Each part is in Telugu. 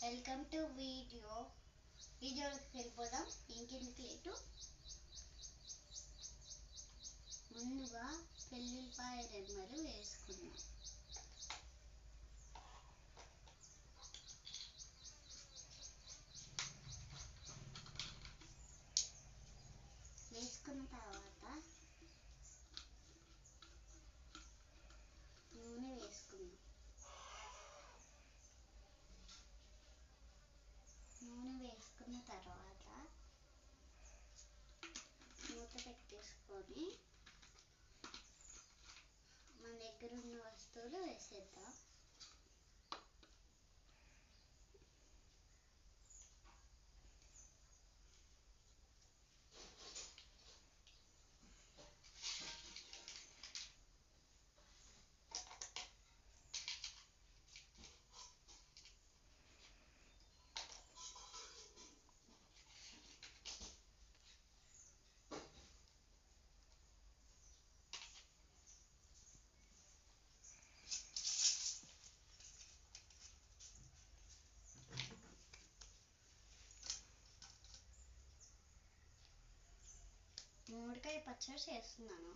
వెల్కమ్ టు వీడియోలోకి వెళ్ళిపోదాం. ఇంకెందుకు లేటు, ముందుగా వెల్లుల్లిపాయ రెమ్మలు వేసుకుందాం. వేసుకున్న తర్వాత నూనె వేసుకుందాం. నూనె వేసుకున్న తర్వాత మూత పెట్టేసుకొని మన దగ్గర ఉన్న వస్తువులు వేసేద్దాం. మామిడికాయ పచ్చడి చేస్తున్నాను.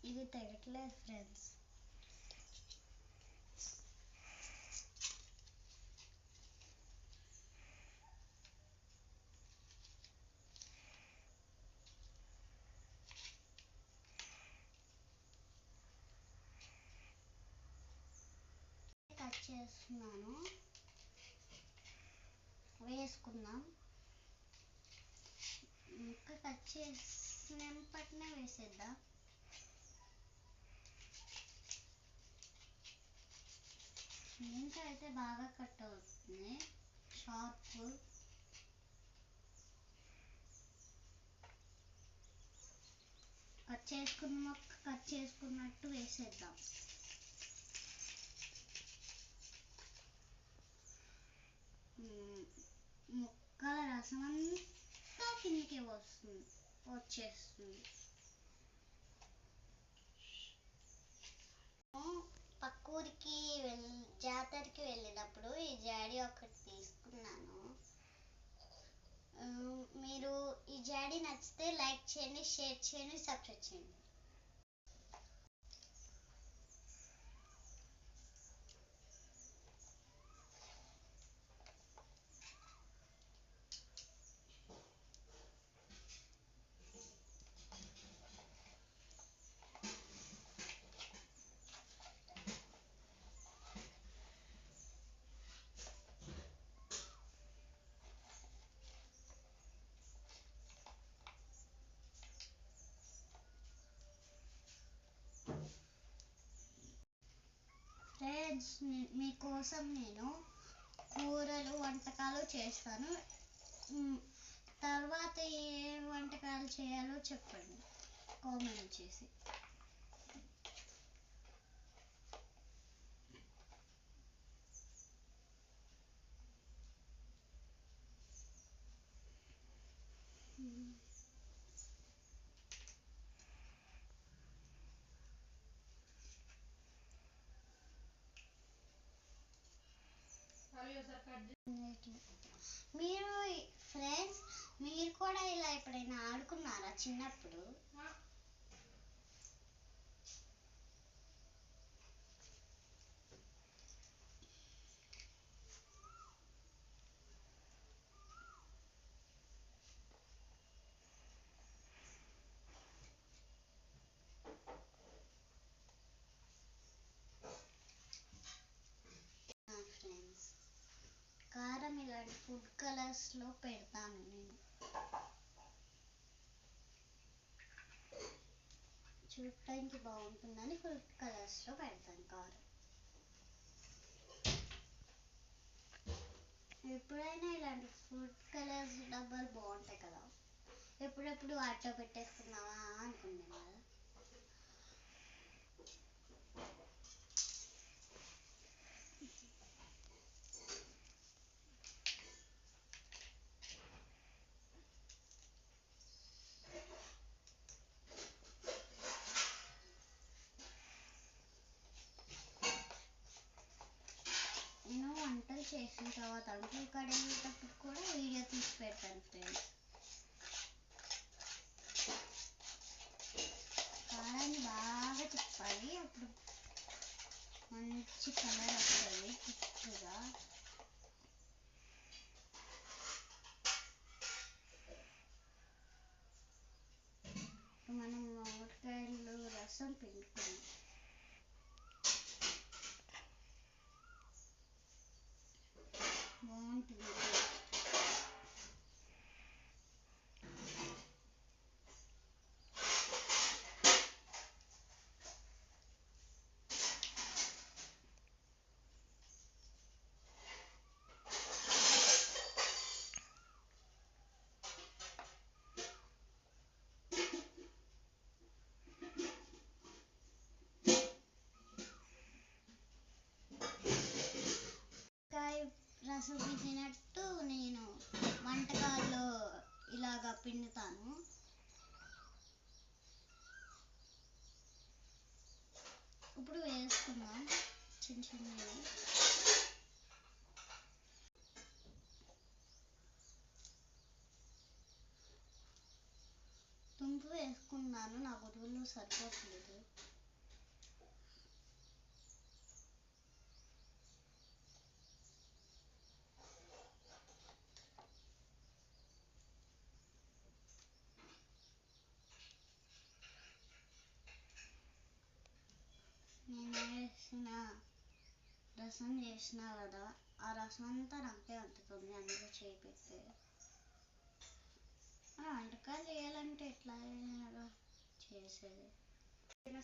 ఇది తెగట్లేదు ఫ్రెండ్స్. కట్ చేస్తున్నాను, వేసుకుందాం. ముక్క కట్ చేసిన పట్నే వేసేద్దాం. ఇంకా అయితే బాగా కట్ అవుతుంది, షార్ప్. కట్ చేసుకున్న ముక్క కట్ చేసుకున్నట్టు వేసేద్దాం. ముక్కల రసం అంతా కిందికి వచ్చేస్తుంది. పక్క ఊరికి జాతరకి వెళ్ళినప్పుడు ఈ జాడీ ఒకటి తీసుకున్నాను. మీరు ఈ జాడీ నచ్చితే లైక్ చేయండి, షేర్ చేయండి, సబ్స్క్రైబ్ చేయండి. ఫ్రెండ్స్, మీకోసం నేను కూరలు వంటకాలు చేస్తాను. తర్వాత ఏ వంటకాలు చేయాలో చెప్పండి కామెంట్ చేసి. మీరు ఫ్రెండ్స్, మీరు కూడా ఇలా ఎప్పుడైనా ఆడుకున్నారా చిన్నప్పుడు? ఫ్రెండ్స్, కారం ఇలాంటి ఫుడ్ కలర్స్లో పెడతాను నేను. చూడటానికి బాగుంటుందని ఫుడ్ కలర్స్లో పెడతాను కారం. ఎప్పుడైనా ఇలాంటి ఫుడ్ కలర్స్ డబ్బాలు బాగుంటాయి కదా, ఎప్పుడెప్పుడు వాటిలో పెట్టేసుకున్నావా అనుకున్నాను కదా. చేసిన తర్వాత అంట్లు కడిగేటప్పుడు కూడా వీడియో తీసి పెడతాను ఫ్రెండ్స్. కారాన్ని బాగా తిప్పాలి, అప్పుడు మంచి కలర్ వస్తుంది తిప్పుగా. మనం మామిడికాయలు రసం పిండుకున్నాం. బాగుంటుంది. రసం పిండినట్టు నేను వంటకాల్లో ఇలాగా పిండుతాను. ఇప్పుడు వేసుకుందాం చిన్న చిన్నవి. తుంపు వేసుకున్నాను, నా గురువులు సరిపోట్లేదు. నేను వేసిన రసం చేసిన కదా, ఆ రసం అంతా నాకే అంటుతుంది అందులో చేయి పెడితే. వంటకాలు చేయాలంటే ఎట్లా చేసేది.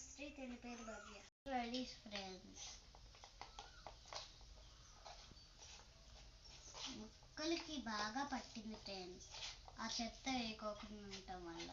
శ్రీ తెలిపేరు భవ్య. Ready friends. ముక్కలకి బాగా పట్టింది ఫ్రెండ్స్, ఆ చెత్త వేయకోకుండా ఉండటం వల్ల.